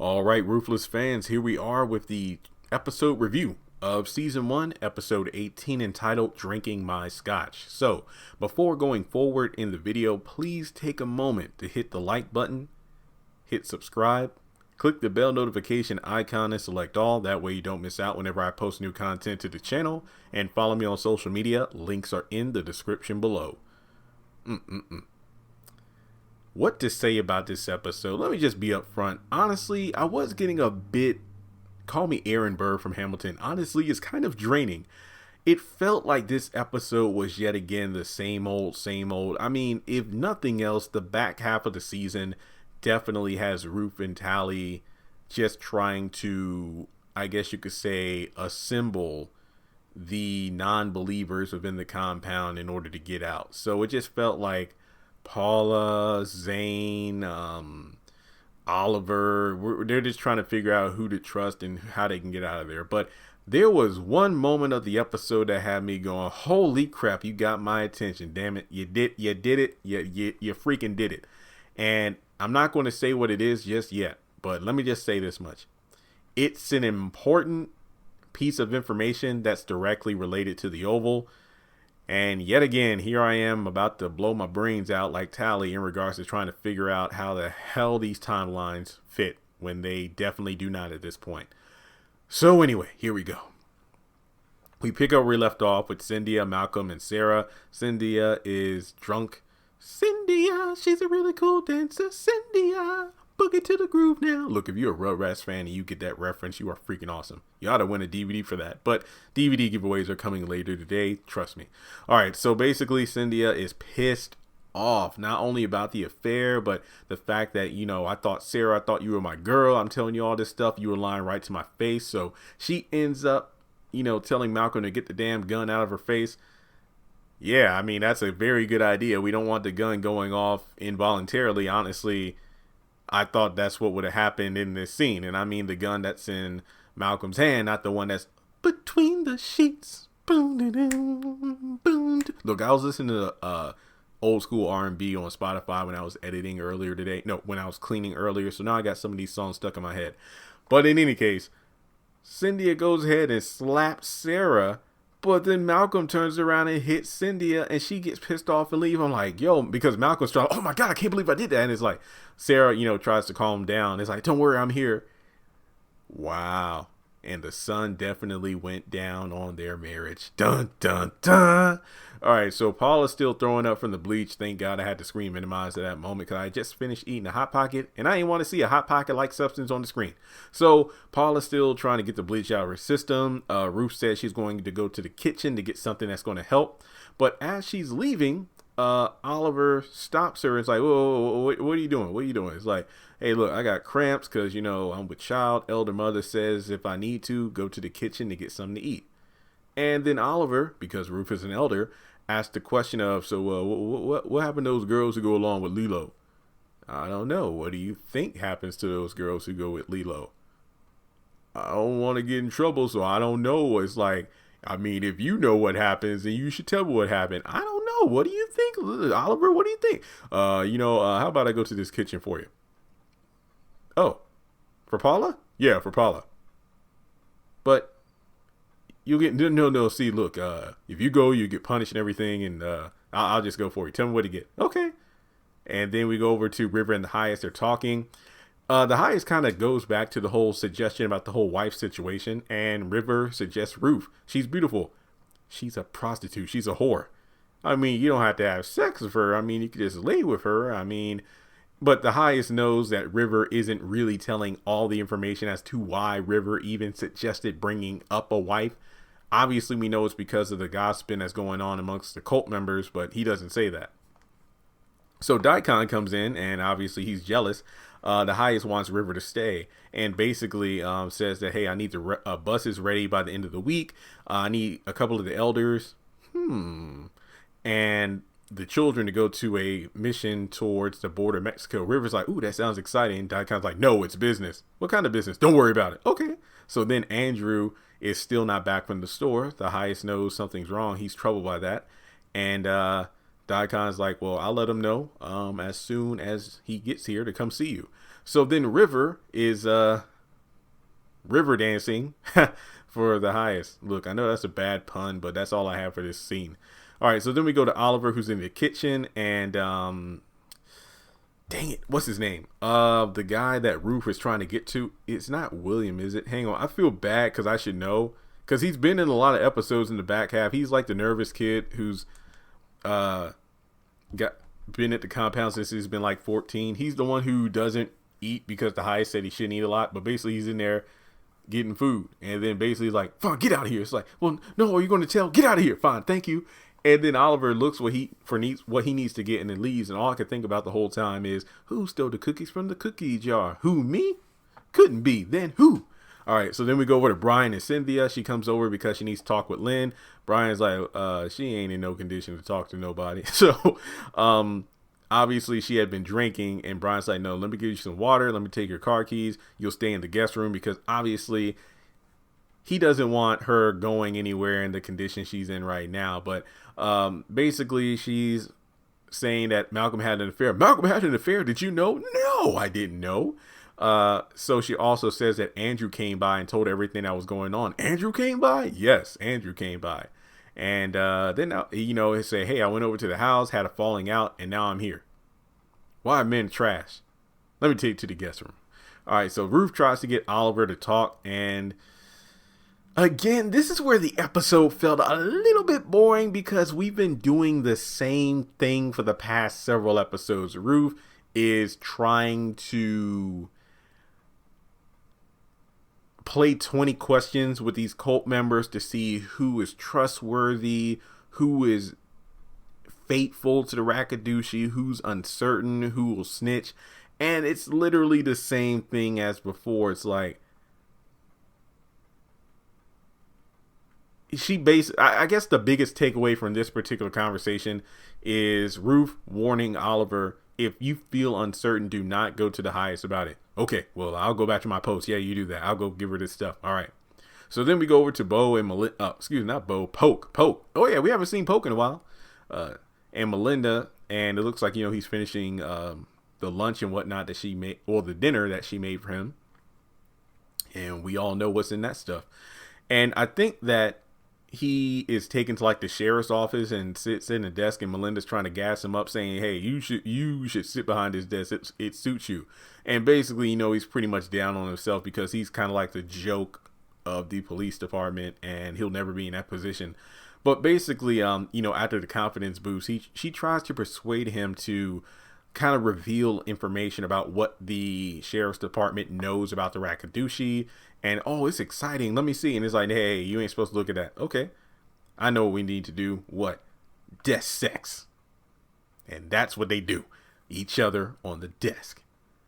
All right, Ruthless fans, here we are with the episode review of Season 1, Episode 18, entitled Drinking My Scotch. So, before going forward in the video, please take a moment to hit the like button, hit subscribe, click the bell notification icon and select all. That way you don't miss out whenever I post new content to the channel. And follow me on social media. Links are in the description below. What to say about this episode? Let me just be upfront. Honestly, I was getting a bit, call me Aaron Burr from Hamilton. Honestly, it's kind of draining. It felt like this episode was yet again the same old, same old. I mean, if nothing else, the back half of the season definitely has Ruth and Tally just trying to, I guess you could say, assemble the non-believers within the compound in order to get out. So it just felt like Paula, Zane, Oliver, they're just trying to figure out who to trust and how they can get out of there. But there was one moment of the episode that had me going, holy crap, you got my attention. Damn it, you did it. You freaking did it. And I'm not going to say what it is just yet, but let me just say this much. It's an important piece of information that's directly related to the Oval. And yet again, here I am about to blow my brains out like Tally in regards to trying to figure out how the hell these timelines fit when they definitely do not at this point. So anyway, here we go. We pick up where we left off with Cynthia, Malcolm, and Sarah. Cynthia is drunk. Cynthia, she's a really cool dancer. Cynthia, boogie to the groove now. Look, if you're a Ruthless fan and you get that reference, you are freaking awesome. You ought to win a DVD for that. But DVD giveaways are coming later today. Trust me. All right, so basically Cynthia is pissed off, not only about the affair, but the fact that, you know, I thought you were my girl. I'm telling you all this stuff. You were lying right to my face. So she ends up, you know, telling Malcolm to get the damn gun out of her face. Yeah, I mean, that's a very good idea. We don't want the gun going off involuntarily. Honestly, I thought that's what would have happened in this scene. And I mean the gun that's in Malcolm's hand, not the one that's between the sheets. Look, I was listening to old school R&B on Spotify when I was editing earlier today. No, when I was cleaning earlier. So now I got some of these songs stuck in my head. But in any case, Cynthia goes ahead and slaps Sarah. But then Malcolm turns around and hits Cynthia and she gets pissed off and leaves. I'm like, yo, because Malcolm's trying, oh my God, I can't believe I did that. And it's like, Sarah, you know, tries to calm down. It's like, don't worry, I'm here. Wow. And the sun definitely went down on their marriage. Dun, dun, dun. All right, so Paula's still throwing up from the bleach. Thank God I had to screen minimize at that moment because I just finished eating a Hot Pocket and I didn't want to see a Hot Pocket-like substance on the screen. So Paula's still trying to get the bleach out of her system. Ruth says she's going to go to the kitchen to get something that's going to help. But as she's leaving, Oliver stops her and is like, whoa, what are you doing? What are you doing? It's like, hey, look, I got cramps because, you know, I'm with child. Elder mother says if I need to, go to the kitchen to get something to eat. And then Oliver, because Ruth is an elder, asked the question of, so what happened to those girls who go along with Lilo? I don't know. What do you think happens to those girls who go with Lilo? I don't want to get in trouble, so I don't know. It's like, I mean, if you know what happens, then you should tell me what happened. I don't know. What do you think, Oliver? What do you think? How about I go to this kitchen for you? Oh, for Paula? Yeah, for Paula. But you'll get no. See, look, if you go, you get punished and everything, and I'll just go for you. Tell me what to get. Okay. And then we go over to River and the Highest. They're talking. The Highest kind of goes back to the whole suggestion about the whole wife situation, and River suggests Ruth. She's beautiful. She's a prostitute. She's a whore. I mean, you don't have to have sex with her. I mean, you could just lay with her. I mean, but the Highest knows that River isn't really telling all the information as to why River even suggested bringing up a wife. Obviously, we know it's because of the gossiping that's going on amongst the cult members, but he doesn't say that. So Daikon comes in, and obviously he's jealous. The Highest wants River to stay, and basically says that, hey, I need the buses ready by the end of the week. I need a couple of the elders. And the children to go to a mission towards the border of Mexico. River's like, ooh, that sounds exciting. Daikon's like, no, it's business. What kind of business? Don't worry about it. Okay. So then Andrew is still not back from the store. The Highest knows something's wrong. He's troubled by that. And Daikon's like, well, I'll let him know as soon as he gets here to come see you. So then River is river dancing for the highest. Look, I know that's a bad pun, but that's all I have for this scene. All right, so then we go to Oliver, who's in the kitchen, and dang it, what's his name? The guy that Ruth is trying to get to. It's not William, is it? Hang on, I feel bad because I should know, because he's been in a lot of episodes in the back half. He's like the nervous kid who's been at the compound since he's been like 14. He's the one who doesn't eat because the highest said he shouldn't eat a lot, but basically he's in there getting food, and then basically he's like, fine, get out of here. It's like, well, no, are you going to tell? Get out of here. Fine, thank you. And then Oliver looks what he needs to get, and then leaves. And all I can think about the whole time is, who stole the cookies from the cookie jar? Who, me? Couldn't be. Then who? All right, so then we go over to Brian and Cynthia. She comes over because she needs to talk with Lynn. Brian's like, she ain't in no condition to talk to nobody. So obviously she had been drinking, and Brian's like, no, let me give you some water. Let me take your car keys. You'll stay in the guest room, because obviously he doesn't want her going anywhere in the condition she's in right now. But basically she's saying that Malcolm had an affair. Malcolm had an affair. Did you know? No, I didn't know. So she also says that Andrew came by and told her everything that was going on. Andrew came by? Yes, Andrew came by. And then, he said, hey, I went over to the house, had a falling out, and now I'm here. Why are men trash? Let me take you to the guest room. All right, so Ruth tries to get Oliver to talk, and again, this is where the episode felt a little bit boring, because we've been doing the same thing for the past several episodes. Ruth is trying to play 20 questions with these cult members to see who is trustworthy, who is faithful to the Rakadushi, who's uncertain, who will snitch. And it's literally the same thing as before. It's like, I guess the biggest takeaway from this particular conversation is Ruth warning Oliver, if you feel uncertain, do not go to the highest about it. Okay, well, I'll go back to my post. Yeah, you do that. I'll go give her this stuff. All right. So then we go over to Bo and Melinda. Poke. Oh, yeah, we haven't seen Poke in a while. And Melinda, and it looks like, he's finishing the lunch and whatnot that she made, or the dinner that she made for him. And we all know what's in that stuff. And I think that he is taken to like the sheriff's office and sits in the desk, and Melinda's trying to gas him up, saying, hey, you should sit behind this desk. It suits you. And basically, he's pretty much down on himself, because he's kind of like the joke of the police department, and he'll never be in that position. But basically, after the confidence boost, she tries to persuade him to kind of reveal information about what the sheriff's department knows about the Rakadushi. And, oh, it's exciting. Let me see. And it's like, hey, you ain't supposed to look at that. Okay. I know what we need to do. What? Desk sex. And that's what they do. Each other on the desk.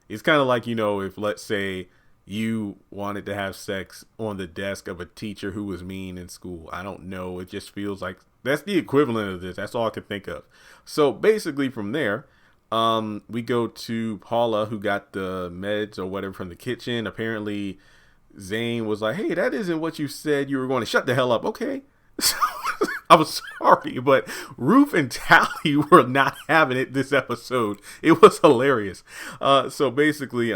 It's kind of like, if, let's say, you wanted to have sex on the desk of a teacher who was mean in school. I don't know. It just feels like that's the equivalent of this. That's all I could think of. So basically from there, we go to Paula, who got the meds or whatever from the kitchen. Apparently Zane was like, hey, that isn't what you said you were going to. Shut the hell up. Okay. I'm sorry, but Ruth and Tally were not having it this episode. It was hilarious. So basically,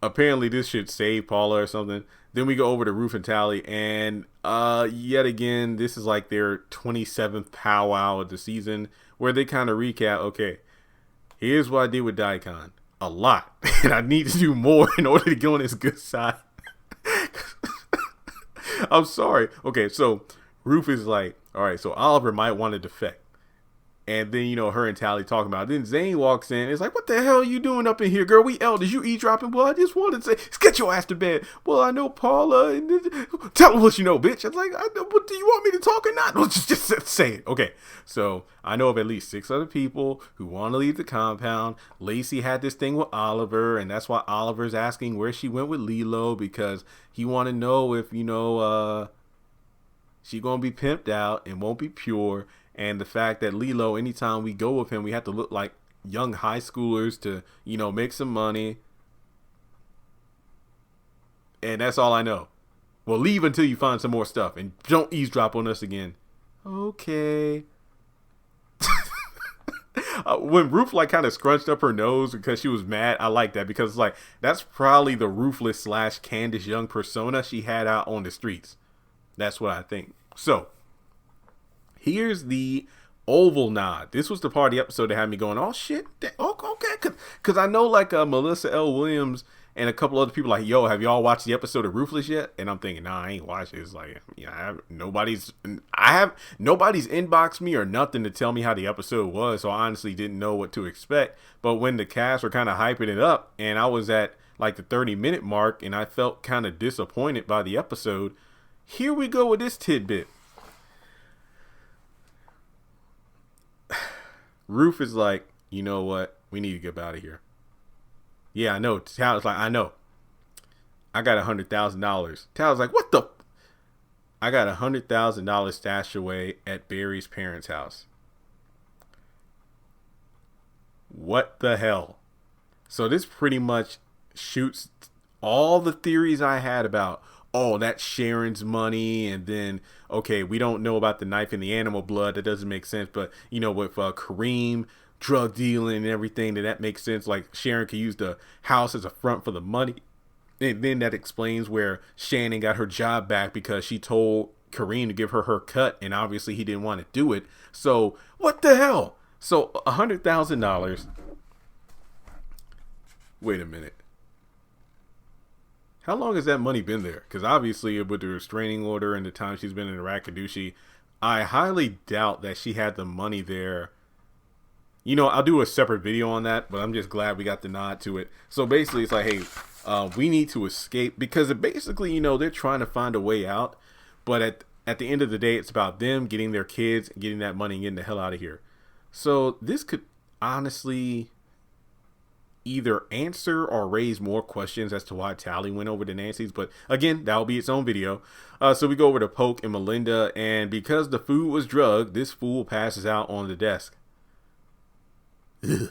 apparently this should save Paula or something. Then we go over to Ruth and Tally, and yet again, this is like their 27th powwow of the season, where they kind of recap, okay, here's what I did with Daikon. A lot. And I need to do more in order to get on his good side. I'm sorry. Okay, so Ruth is like, all right, so Oliver might want to defect. And then, her and Tally talking about it. Then Zane walks in. It's like, what the hell are you doing up in here, girl? We elders. You eavesdropping? Well, I just wanted to say, get your ass to bed. Well, I know Paula. And tell her what you know, bitch. It's like, what do you want me to talk or not? Well, just say it. Okay. So I know of at least 6 other people who want to leave the compound. Lacey had this thing with Oliver, and that's why Oliver's asking where she went with Lilo, because he want to know if, she going to be pimped out and won't be pure. And the fact that Lilo, anytime we go with him, we have to look like young high schoolers to, make some money. And that's all I know. Well, leave until you find some more stuff, and don't eavesdrop on us again. Okay. when Ruth like kind of scrunched up her nose because she was mad, I like that because like that's probably the Ruthless / Candace Young persona she had out on the streets. That's what I think. So here's the oval nod. This was the part of the episode that had me going, oh shit, okay, because I know like Melissa L. Williams and a couple other people like, yo, have y'all watched the episode of Ruthless yet? And I'm thinking, nah, I ain't watched it. It's like, nobody's inboxed me or nothing to tell me how the episode was, so I honestly didn't know what to expect. But when the cast were kind of hyping it up, and I was at like the 30-minute mark, and I felt kind of disappointed by the episode, here we go with this tidbit. Ruth is like, you know what? We need to get out of here. Yeah, I know. Tyler's like, I know. I got $100,000. Tyler's like, what the? I got $100,000 stashed away at Barry's parents' house. What the hell? So this pretty much shoots all the theories I had about, oh, that's Sharon's money, and then, okay, we don't know about the knife and the animal blood. That doesn't make sense. But, you know, with Kareem drug dealing and everything, that makes sense. Like, Sharon could use the house as a front for the money. And then that explains where Shannon got her job back because she told Kareem to give her her cut, and obviously he didn't want to do it. So, what the hell? So, $100,000. Wait a minute. How long has that money been there? Because obviously with the restraining order and the time she's been in Iraq-Kadushi, I highly doubt that she had the money there. You know, I'll do a separate video on that, but I'm just glad we got the nod to it. So basically it's like, hey, we need to escape, because basically, you know, they're trying to find a way out. But at the end of the day, it's about them getting their kids, getting that money, and getting the hell out of here. So this could honestly either answer or raise more questions as to why Tally went over to Nancy's, but again, that'll be its own video. So we go over to Polk and Melinda, and because the food was drugged, this fool passes out on the desk. Ugh.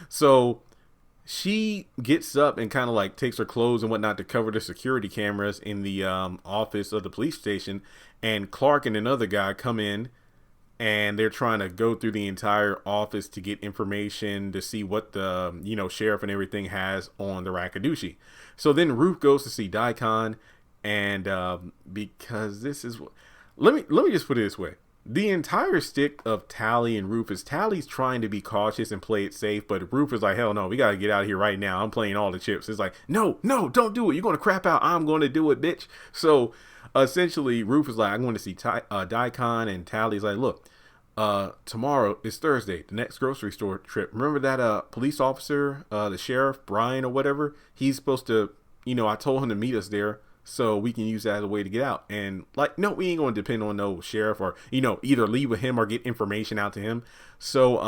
So she gets up and kind of like takes her clothes and whatnot to cover the security cameras in the office of the police station, and Clark and another guy come in, and they're trying to go through the entire office to get information to see what the, you know, sheriff and everything has on the Rakadushi. So then Ruth goes to see Daikon, and because this is what, let me just put it this way. The entire stick of Tally and Ruth is Tally's trying to be cautious and play it safe, but Ruth is like, hell no, we got to get out of here right now. I'm playing all the chips. It's like, no, don't do it. You're going to crap out. I'm going to do it, bitch. So essentially, Ruth is like, I'm going to see Daikon, and Tally's like, look, tomorrow is Thursday, the next grocery store trip. Remember that police officer, the sheriff, Brian or whatever? He's supposed to, you know, I told him to meet us there so we can use that as a way to get out. And like, no, we ain't going to depend on no sheriff, or, you know, either leave with him or get information out to him. So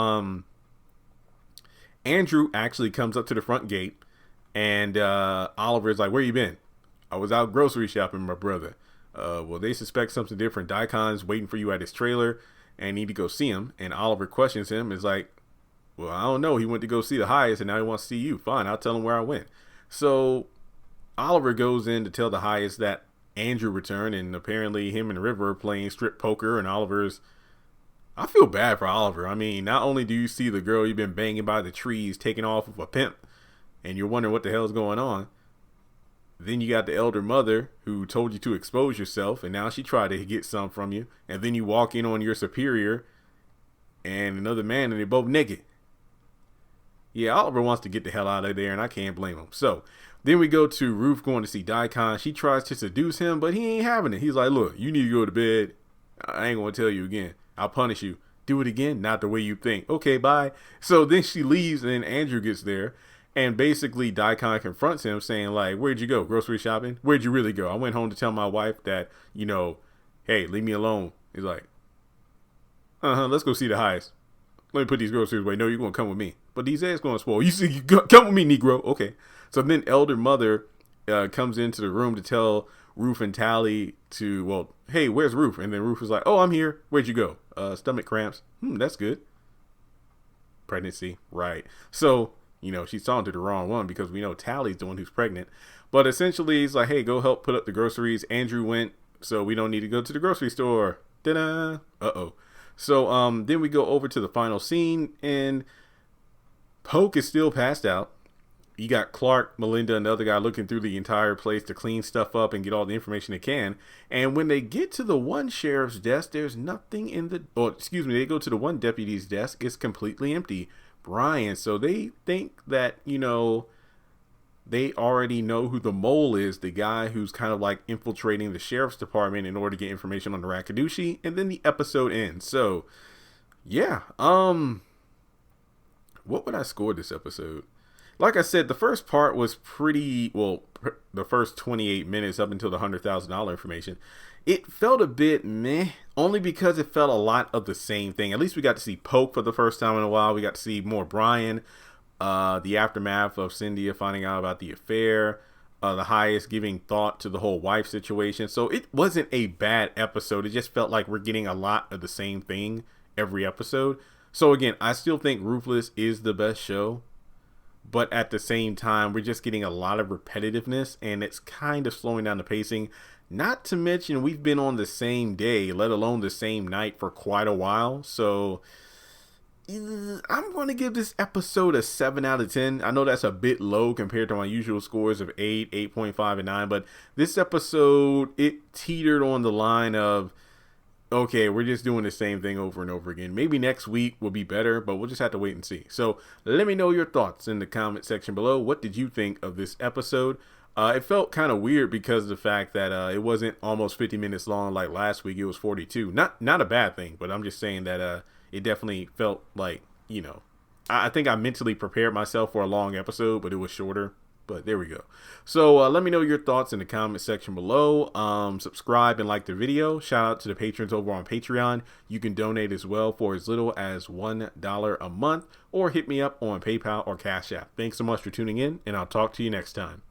Andrew actually comes up to the front gate, and Oliver's like, where you been? I was out grocery shopping, my brother. Well, they suspect something different. Daikon's waiting for you at his trailer and need to go see him. And Oliver questions him, is like, well, I don't know. He went to go see the highest, and now he wants to see you. Fine, I'll tell him where I went. So Oliver goes in to tell the highest that Andrew returned, and apparently him and River are playing strip poker, and Oliver's, I feel bad for Oliver. I mean, not only do you see the girl you've been banging by the trees taking off with a pimp, and you're wondering what the hell's going on, then you got the elder mother who told you to expose yourself, and now she tried to get some from you, and then you walk in on your superior and another man, and they're both naked. Yeah, Oliver wants to get the hell out of there, and I can't blame him. So then we go to Ruth going to see Daikon. She tries to seduce him, but he ain't having it. He's like, look, you need to go to bed. I ain't going to tell you again. I'll punish you. Do it again? Not the way you think. Okay, bye. So then she leaves, and then Andrew gets there. And basically, Daikon confronts him, saying, like, where'd you go? Grocery shopping? Where'd you really go? I went home to tell my wife that, you know, hey, leave me alone. He's like, let's go see the highest. Let me put these groceries away. No, you're going to come with me. But these eggs going to spoil. You see, come with me, Negro. Okay. So then elder mother comes into the room to tell Ruth and Tally to, well, hey, where's Ruth? And then Ruth is like, oh, I'm here. Where'd you go? Stomach cramps. That's good. Pregnancy. Right. So, you know, she's talking to the wrong one, because we know Tally's the one who's pregnant. But essentially, he's like, hey, go help put up the groceries. Andrew went, so we don't need to go to the grocery store. Ta-da! Uh-oh. So then we go over to the final scene, and Polk is still passed out. You got Clark, Melinda, and the other guy looking through the entire place to clean stuff up and get all the information they can. And when they get to the one sheriff's desk, there's nothing in the, they go to the one deputy's desk. It's completely empty. Brian. So they think that, they already know who the mole is, the guy who's kind of like infiltrating the sheriff's department in order to get information on the Rakadushi. And then the episode ends. So, yeah. What would I score this episode? Like I said, the first part was pretty, the first 28 minutes up until the $100,000 information, it felt a bit meh, only because it felt a lot of the same thing. At least we got to see Polk for the first time in a while. We got to see more Brian, the aftermath of Cynthia finding out about the affair, the highest giving thought to the whole wife situation. So it wasn't a bad episode. It just felt like we're getting a lot of the same thing every episode. So again, I still think Ruthless is the best show. But at the same time, we're just getting a lot of repetitiveness, and it's kind of slowing down the pacing. Not to mention, we've been on the same day, let alone the same night, for quite a while. So I'm going to give this episode a 7 out of 10. I know that's a bit low compared to my usual scores of 8, 8.5, and 9. But this episode, it teetered on the line of, okay, we're just doing the same thing over and over again. Maybe next week will be better, but we'll just have to wait and see. So let me know your thoughts in the comment section below. What did you think of this episode? It felt kind of weird because of the fact that it wasn't almost 50 minutes long like last week. It was 42. Not a bad thing, but I'm just saying that it definitely felt like, I think I mentally prepared myself for a long episode, but it was shorter. But there we go. So let me know your thoughts in the comment section below. Subscribe and like the video. Shout out to the patrons over on Patreon. You can donate as well for as little as $1 a month, or hit me up on PayPal or Cash App. Thanks so much for tuning in, and I'll talk to you next time.